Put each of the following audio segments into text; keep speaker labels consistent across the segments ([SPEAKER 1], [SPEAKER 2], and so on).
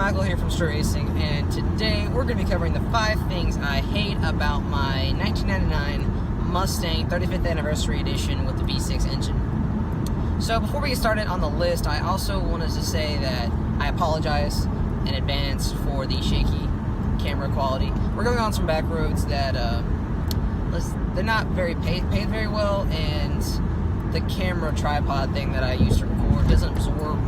[SPEAKER 1] Michael here from Story Racing, and today we're going to be covering the 5 things I hate about my 1999 Mustang 35th Anniversary Edition with the V6 engine. So before we get started on the list, I also wanted to say that I apologize in advance for the shaky camera quality. We're going on some back roads that they're not very paved very well, and the camera tripod thing that I used to record doesn't absorb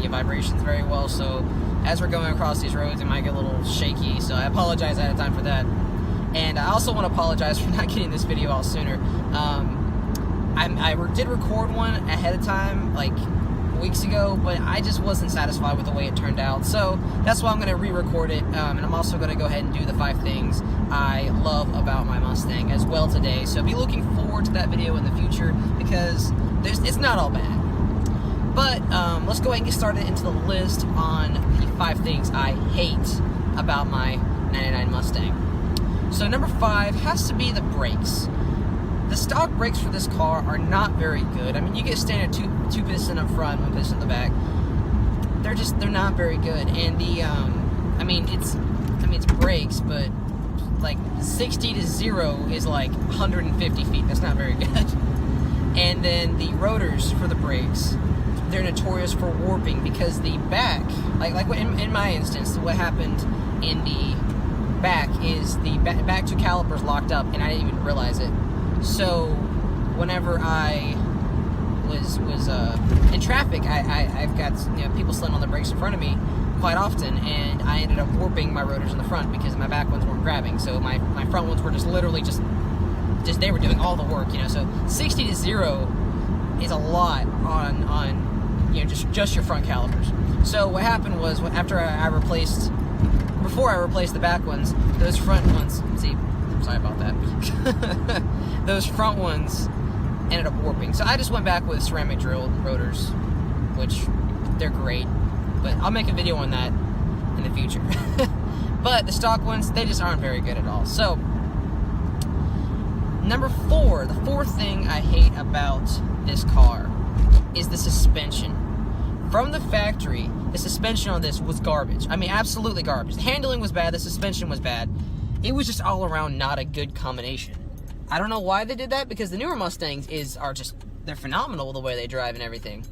[SPEAKER 1] the vibrations very well, so as we're going across these roads it might get a little shaky, so I apologize ahead of time for that. And I also want to apologize for not getting this video out sooner. I did record one ahead of time like weeks ago, but I just wasn't satisfied with the way it turned out, so that's why I'm going to re-record it. And I'm also going to go ahead and do the 5 things I love about my Mustang as well today, so be looking forward to that video in the future, because it's not all bad. But let's go ahead and get started into the list on the 5 things I hate about my 99 Mustang. So number 5 has to be the brakes. The stock brakes for this car are not very good. I mean, you get standard two piston up front, 1 piston in the back. They're not very good. And the it's brakes, but like 60 to 0 is like 150 feet. That's not very good. And then the rotors for the brakes, they're notorious for warping, because the back, like in my instance, what happened in the back is the back 2 calipers locked up, and I didn't even realize it. So whenever I was in traffic, I've got people slamming on the brakes in front of me quite often, and I ended up warping my rotors in the front because my back ones weren't grabbing. So my front ones were just literally just they were doing all the work, So 60 to 0 is a lot on just your front calipers. So what happened was, before I replaced the back ones, those front ones, sorry about that, those front ones ended up warping. So I just went back with ceramic drilled rotors, which they're great, but I'll make a video on that in the future. But the stock ones, they just aren't very good at all. So number 4, the 4th thing I hate about this car is the suspension. From the factory, the suspension on this was garbage. I mean, absolutely garbage. The handling was bad, the suspension was bad. It was just all around not a good combination. I don't know why they did that, because the newer Mustangs they're phenomenal the way they drive and everything.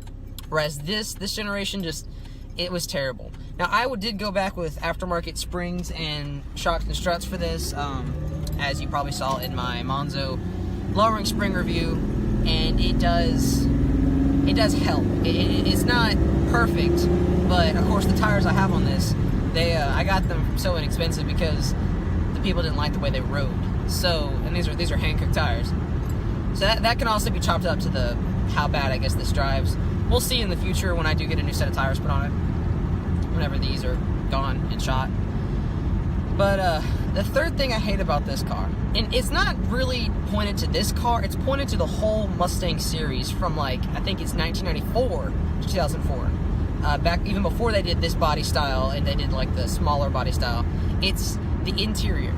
[SPEAKER 1] Whereas this generation it was terrible. Now, I did go back with aftermarket springs and shocks and struts for this, as you probably saw in my Monzo lowering spring review, and it does help. It's not perfect, but of course the tires I have on this, I got them so inexpensive because the people didn't like the way they rode. So, and these are hand-cooked tires. So that can also be chopped up to how bad I guess this drives. We'll see in the future when I do get a new set of tires put on it, whenever these are gone and shot. But the 3rd thing I hate about this car, and it's not really pointed to this car, it's pointed to the whole Mustang series from I think it's 1994 to 2004. Back even before they did this body style and they did the smaller body style, it's the interior.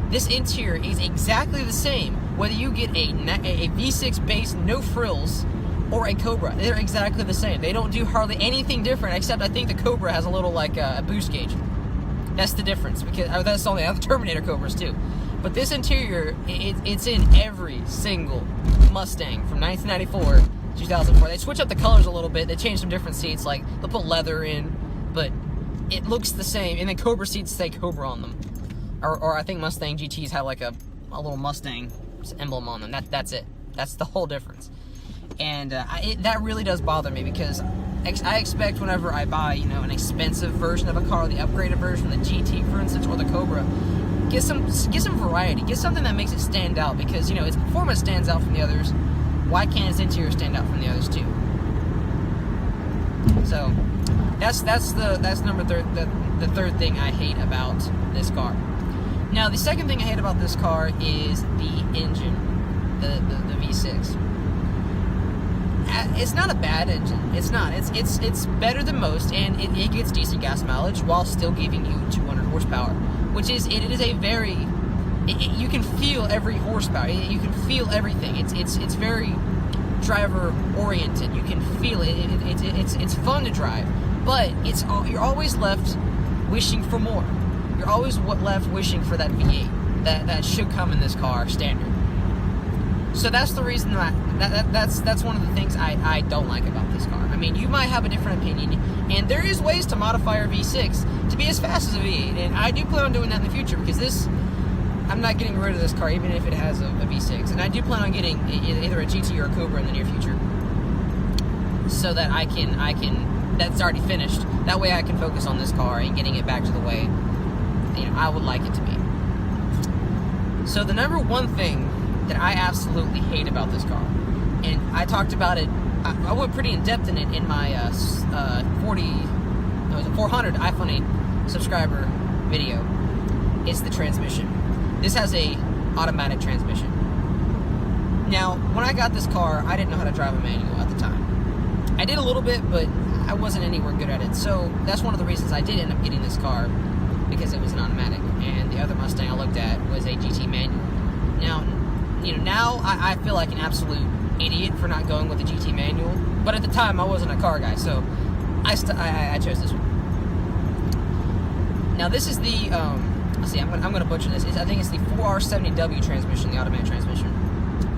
[SPEAKER 1] This interior is exactly the same whether you get a V6 base, no frills, or a Cobra. They're exactly the same. They don't do hardly anything different, except I think the Cobra has a little a boost gauge. That's the difference, because that's on the other Terminator Cobras too. But this interior, it's in every single Mustang from 1994 to 2004. They switch up the colors a little bit. They change some different seats, they'll put leather in, but it looks the same. And then Cobra seats say Cobra on them, or I think Mustang GTs have a little Mustang emblem on them. That's it. That's the whole difference. And that really does bother me, because I expect whenever I buy, an expensive version of a car, the upgraded version, the GT, for instance, or the Cobra, get some variety, get something that makes it stand out, because its performance stands out from the others. Why can't its interior stand out from the others too? So that's number the 3rd thing I hate about this car. Now, the 2nd thing I hate about this car is the engine, the V6. It's not a bad engine. It's not. It's better than most, and it gets decent gas mileage while still giving you 200 horsepower, which is a very you can feel every horsepower. You can feel everything. It's very driver oriented. You can feel it. It's fun to drive, but you're always left wishing for more. You're always left wishing for that V8 that should come in this car standard. So that's the reason that's one of the things I don't like about this car. I mean, you might have a different opinion, and there is ways to modify your V6 to be as fast as a V8, and I do plan on doing that in the future, because I'm not getting rid of this car even if it has a V6, and I do plan on getting either a GT or a Cobra in the near future, so that I can that's already finished. That way I can focus on this car and getting it back to the way I would like it to be. So the number one thing that I absolutely hate about this car, and I talked about it, I went pretty in depth in it in my 400 iPhone 8 subscriber video, is the transmission. This has a automatic transmission. Now, when I got this car, I didn't know how to drive a manual at the time. I did a little bit, but I wasn't anywhere good at it. So that's one of the reasons I did end up getting this car, because it was an automatic. And the other Mustang I looked at was a GT manual. Now I feel like an absolute idiot for not going with the GT manual. But at the time, I wasn't a car guy, so I chose this one. Now this is the let's see, I'm gonna butcher this. I think it's the 4R70W transmission, the automatic transmission.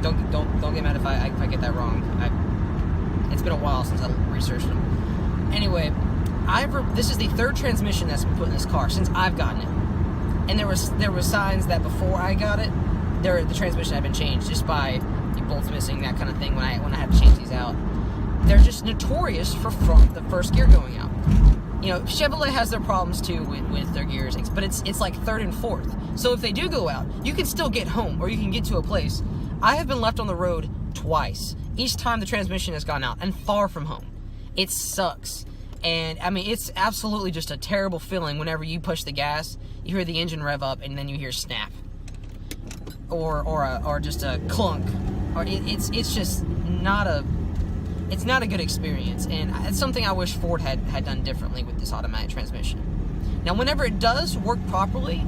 [SPEAKER 1] Don't get mad if I get that wrong. It's been a while since I researched them. Anyway, this is the third transmission that's been put in this car since I've gotten it, and there was signs that before I got it, the transmission had been changed just by the bolts missing, that kind of thing. When I had to change these out, they're just notorious for the first gear going out. Chevrolet has their problems too with their gears, but it's like third and fourth. So if they do go out, you can still get home, or you can get to a place. I have been left on the road twice. Each time the transmission has gone out, and far from home. It sucks. And I mean, it's absolutely just a terrible feeling whenever you push the gas, you hear the engine rev up, and then you hear snap, or just a clunk, or it's just not a good experience. And it's something I wish Ford had done differently with this automatic transmission. Now, whenever it does work properly,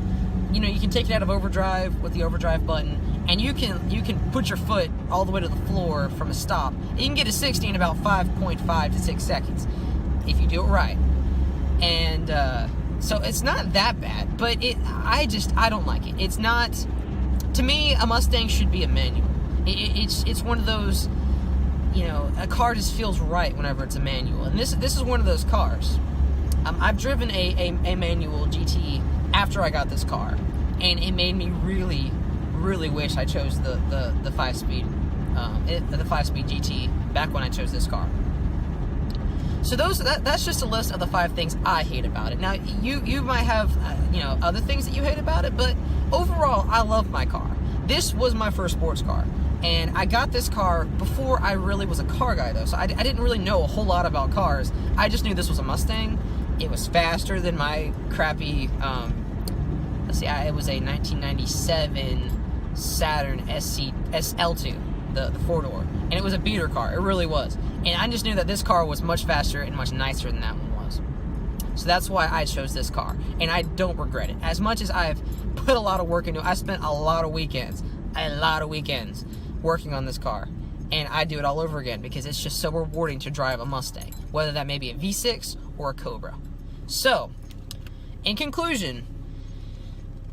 [SPEAKER 1] you can take it out of overdrive with the overdrive button, and you can put your foot all the way to the floor from a stop. You can get to 60 in about 5.5 to 6 seconds if you do it right. And so it's not that bad, but I don't like it. It's not, to me, a Mustang should be a manual. It's one of those, a car just feels right whenever it's a manual, and this is one of those cars. I've driven a manual GT after I got this car, and it made me really wish I chose the 5-speed the 5-speed GT back when I chose this car. So that's just a list of the 5 things I hate about it. Now you might have other things that you hate about it, but overall I love my car. This was my first sports car, and I got this car before I really was a car guy, though, so I didn't really know a whole lot about cars. I just knew this was a Mustang. It was faster than my crappy it was a 1997 Saturn SL2, the 4-door, and it was a beater car. It really was. And I just knew that this car was much faster and much nicer than that one was. So that's why I chose this car, and I don't regret it. As much as I've put a lot of work into it, I spent a lot of weekends working on this car, and I do it all over again because it's just so rewarding to drive a Mustang, whether that may be a V6 or a Cobra. So, in conclusion,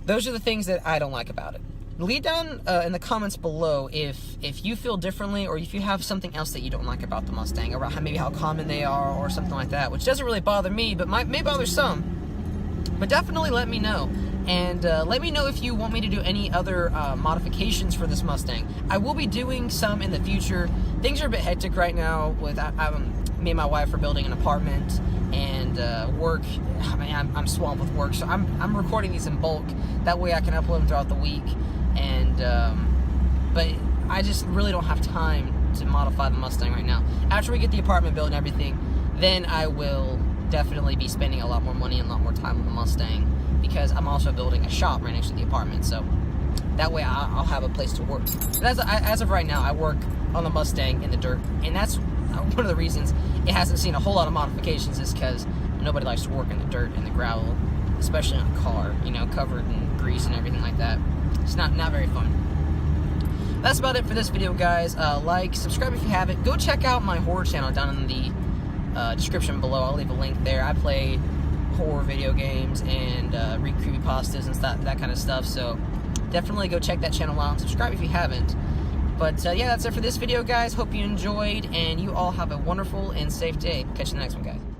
[SPEAKER 1] those are the things that I don't like about it. Leave down in the comments below if you feel differently, or if you have something else that you don't like about the Mustang, or maybe how common they are, or something like that, which doesn't really bother me, but may bother some. But definitely let me know. And let me know if you want me to do any other modifications for this Mustang. I will be doing some in the future. Things are a bit hectic right now. With me and my wife are building an apartment, and work. I mean, I'm swamped with work, so I'm recording these in bulk. That way I can upload them throughout the week. And but I just really don't have time to modify the Mustang right now. After we get the apartment built and everything, then I will definitely be spending a lot more money and a lot more time on the Mustang, because I'm also building a shop right next to the apartment, so that way I'll have a place to work. But as of right now, I work on the Mustang in the dirt, and that's one of the reasons it hasn't seen a whole lot of modifications, is because nobody likes to work in the dirt and the gravel, especially on a car, covered in grease and everything like that. It's not very fun. That's about it for this video, guys. Like, subscribe if you haven't. Go check out my horror channel down in the description below. I'll leave a link there. I play horror video games and read creepypastas and that kind of stuff. So definitely go check that channel out and subscribe if you haven't. But yeah, that's it for this video, guys. Hope you enjoyed, and you all have a wonderful and safe day. Catch you in the next one, guys.